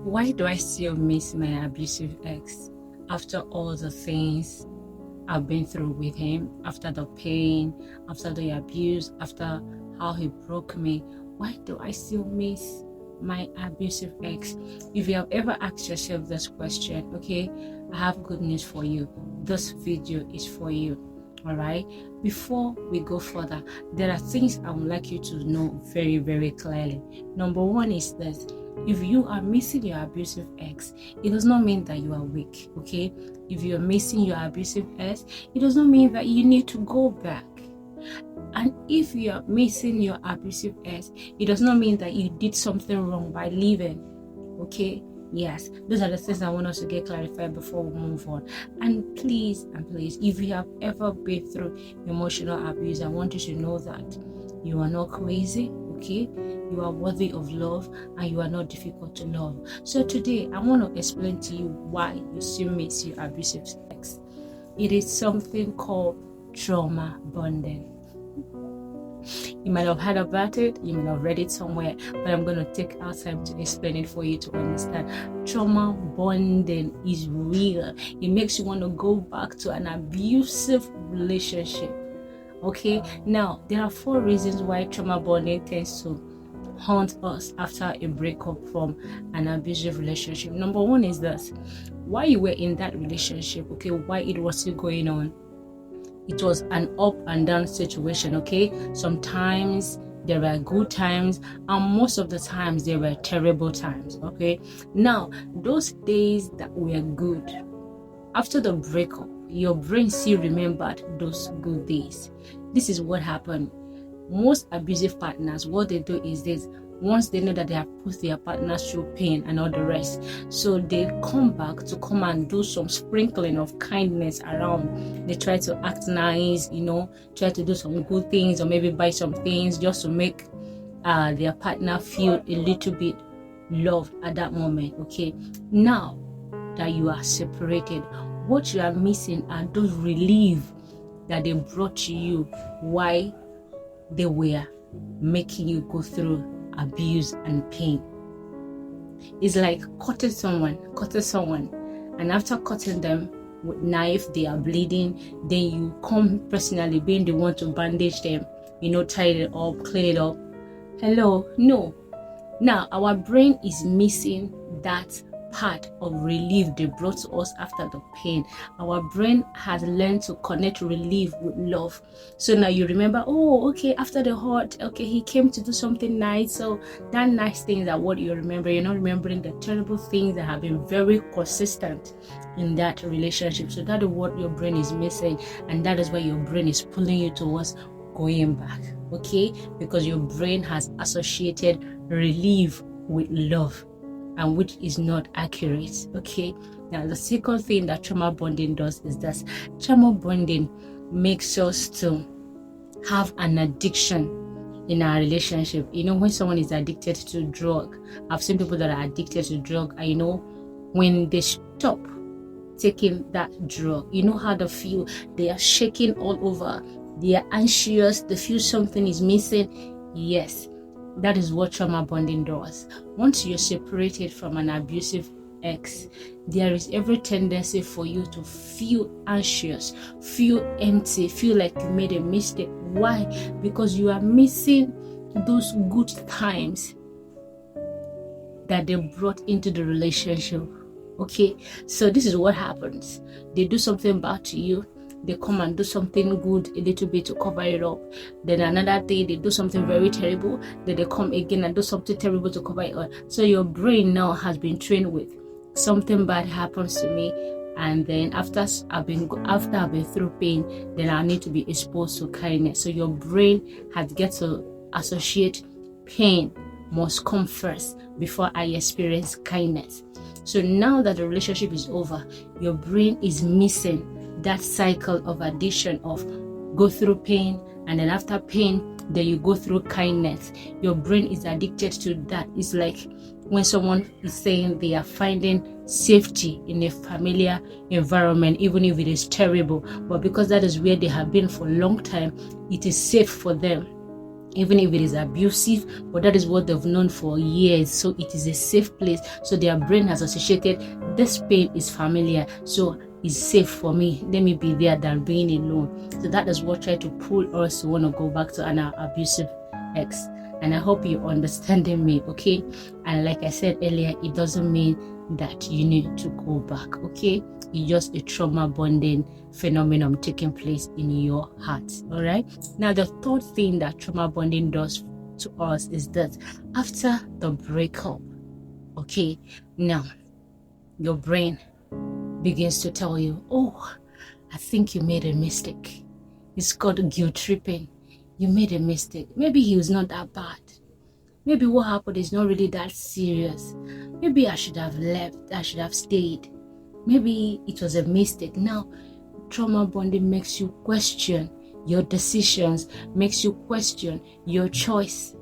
Why do I still miss my abusive ex after all the things I've been through with him, after the pain, after the abuse, after how he broke me? Why do I still miss my abusive ex? If you have ever asked yourself this question, okay, I have good news for you. This video is for you. All right, before we go further, there are things I would like you to know very, very clearly. Number one is this: if you are missing your abusive ex, it does not mean that you are weak. Okay, if you're missing your abusive ex, it does not mean that you need to go back. And if you are missing your abusive ex, it does not mean that you did something wrong by leaving. Okay, yes, those are the things I want us to get clarified before we move on. And please, if you have ever been through emotional abuse, I want you to know that you are not crazy. Okay, you are worthy of love and you are not difficult to love. So today I want to explain to you why you still miss your abusive ex. It is something called trauma bonding. You might have heard about it, you might have read it somewhere, but I'm going to take our time to explain it for you to understand. Trauma bonding is real. It makes you want to go back to an abusive relationship. Okay, now there are 4 reasons why trauma bonding tends to haunt us after a breakup from an abusive relationship. Number 1 is this: why you were in that relationship, okay, why it was still going on. It was an up and down situation, okay? Sometimes there were good times and most of the times there were terrible times, okay? Now, those days that were good, after the breakup, your brain still remembered those good days. This is what happened. Most abusive partners, what they do is this: once they know that they have put their partners through pain and all the rest, so they come back to come and do some sprinkling of kindness around. They try to act nice, try to do some good things, or maybe buy some things just to make their partner feel a little bit loved at that moment. Okay, now that you are separated, what you are missing are those relief that they brought to you while they were making you go through abuse and pain. It's like cutting someone, and after cutting them with knife, they are bleeding. Then you come personally being the one to bandage them, tie it up, clean it up. Hello, no. Now our brain is missing that part of relief they brought to us after the pain. Our brain has learned to connect relief with love. So now you remember, oh, okay, after the hurt, okay, he came to do something nice. So that nice things are what you remember. You're not remembering the terrible things that have been very consistent in that relationship. So that is what your brain is missing, and that is why your brain is pulling you towards going back. Okay, because your brain has associated relief with love, and which is not accurate. Okay, now the second thing that trauma bonding does is that trauma bonding makes us to have an addiction in our relationship. When someone is addicted to drug, I've seen people that are addicted to drug, and when they stop taking that drug, how they feel. They are shaking all over, they are anxious, they feel something is missing. Yes, that is what trauma bonding does. Once you're separated from an abusive ex, there is every tendency for you to feel anxious, feel empty, feel like you made a mistake. Why? Because you are missing those good times that they brought into the relationship. Okay, so this is what happens. They do something bad to you, they come and do something good a little bit to cover it up. Then another day they do something very terrible. Then they come again and do something terrible to cover it up. So your brain now has been trained with something bad happens to me, and then after I've been through pain, then I need to be exposed to kindness. So your brain has get to associate pain must come first before I experience kindness. So now that the relationship is over, your brain is missing that cycle of addiction of go through pain, and then after pain, then you go through kindness. Your brain is addicted to that. It's like when someone is saying they are finding safety in a familiar environment, even if it is terrible, but because that is where they have been for a long time, it is safe for them. even if it is abusive, but that is what they've known for years. So it is a safe place. So their brain has associated this pain is familiar, so it's safe for me. Let me be there than being alone. So that is what tried to pull us to want to go back to an abusive ex. And I hope you're understanding me, okay? And like I said earlier, it doesn't mean that you need to go back, okay? It's just a trauma bonding phenomenon taking place in your heart. All right, now the third thing that trauma bonding does to us is that after the breakup, okay, now your brain begins to tell you, oh, I think you made a mistake. It's called guilt tripping. You made a mistake. Maybe he was not that bad. Maybe what happened is not really that serious. Maybe I should have left. I should have stayed. Maybe it was a mistake. Now, trauma bonding makes you question your decisions, makes you question your choice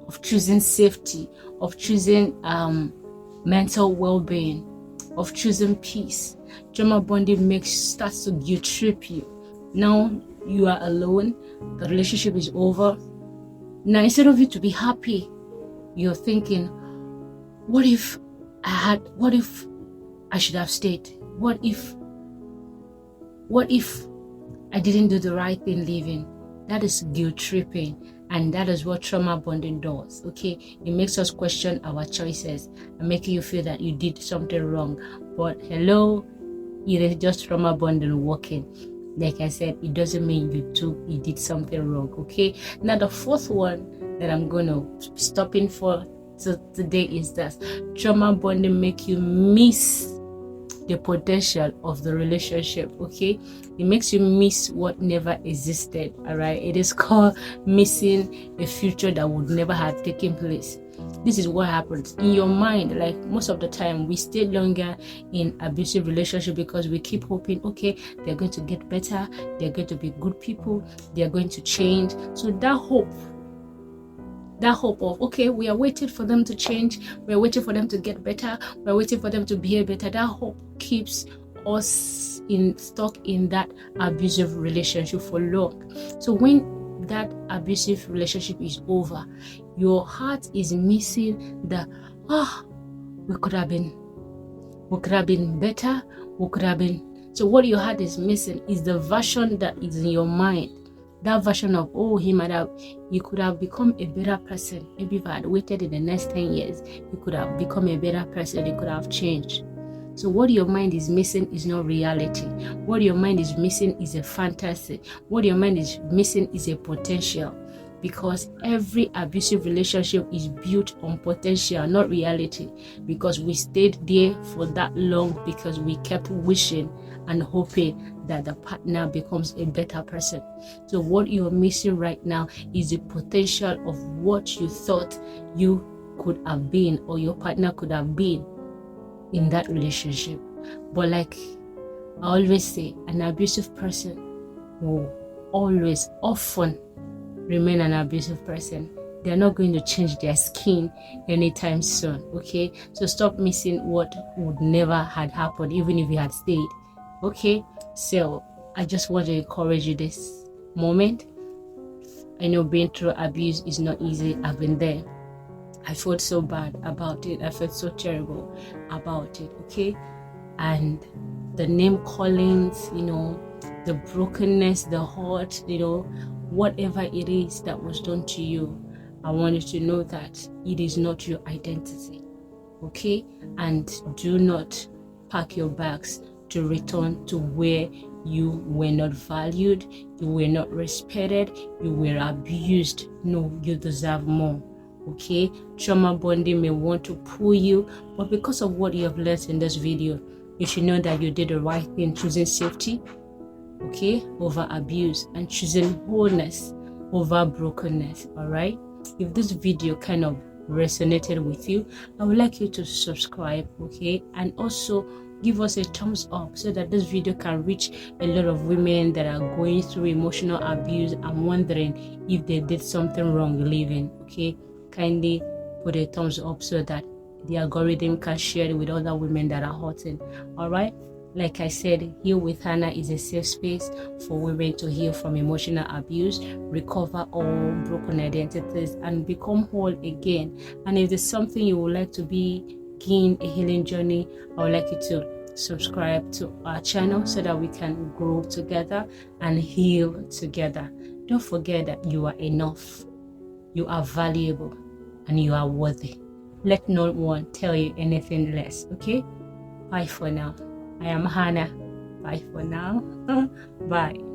of choosing safety, of choosing mental well-being, of choosing peace. Trauma bonding starts to guilt trip you. Now you are alone, the relationship is over. Now instead of you to be happy, you're thinking, what if I should have stayed? What if I didn't do the right thing leaving? That is guilt tripping, and that is what trauma bonding does, okay? It makes us question our choices and making you feel that you did something wrong. But hello, it is just trauma bonding working. Like I said, it doesn't mean you did something wrong, okay? Now the fourth one that I'm gonna be stopping for today is that trauma bonding make you miss the potential of the relationship, okay? It makes you miss what never existed, all right? It is called missing a future that would never have taken place. This is what happens in your mind. Like most of the time, we stay longer in abusive relationship because we keep hoping, okay, they're going to get better, they're going to be good people, they're going to change. So that hope of, okay, we are waiting for them to change, we're waiting for them to get better, we're waiting for them to behave better, that hope keeps us stuck in that abusive relationship for long. So when that abusive relationship is over, your heart is missing the we could have been better, we could have been. So what your heart is missing is the version that is in your mind. That version of, you could have become a better person. Maybe if I had waited in the next 10 years, you could have become a better person, you could have changed. So what your mind is missing is not reality. What your mind is missing is a fantasy. What your mind is missing is a potential. Because every abusive relationship is built on potential, not reality. Because we stayed there for that long because we kept wishing and hoping that the partner becomes a better person. So what you're missing right now is the potential of what you thought you could have been or your partner could have been in that relationship. But like I always say, an abusive person will often remain an abusive person. They're not going to change their skin anytime soon, okay? So stop missing what would never had happened, even if you had stayed, okay? So I just want to encourage you this moment. I know being through abuse is not easy. I've been there. I felt so bad about it. I felt so terrible about it, okay? And the name callings, the brokenness, the hurt, whatever it is that was done to you, I want you to know that it is not your identity, okay? And do not pack your bags to return to where you were not valued, you were not respected, you were abused. No, you deserve more, okay? Trauma bonding may want to pull you, but because of what you have learned in this video, you should know that you did the right thing, choosing safety, okay, over abuse, and choosing wholeness over brokenness. All right, if this video kind of resonated with you, I would like you to subscribe, okay, and also give us a thumbs up so that this video can reach a lot of women that are going through emotional abuse and wondering if they did something wrong living, okay? Kindly put a thumbs up so that the algorithm can share it with other women that are hurting. All right, Like I said, Heal with Hannah is a safe space for women to heal from emotional abuse, recover all broken identities, and become whole again. And if there's something you would like to begin a healing journey, I would like you to subscribe to our channel so that we can grow together and heal together. Don't forget that you are enough, you are valuable, and you are worthy. Let no one tell you anything less, okay? Bye for now. I am Hannah. Bye for now. Bye.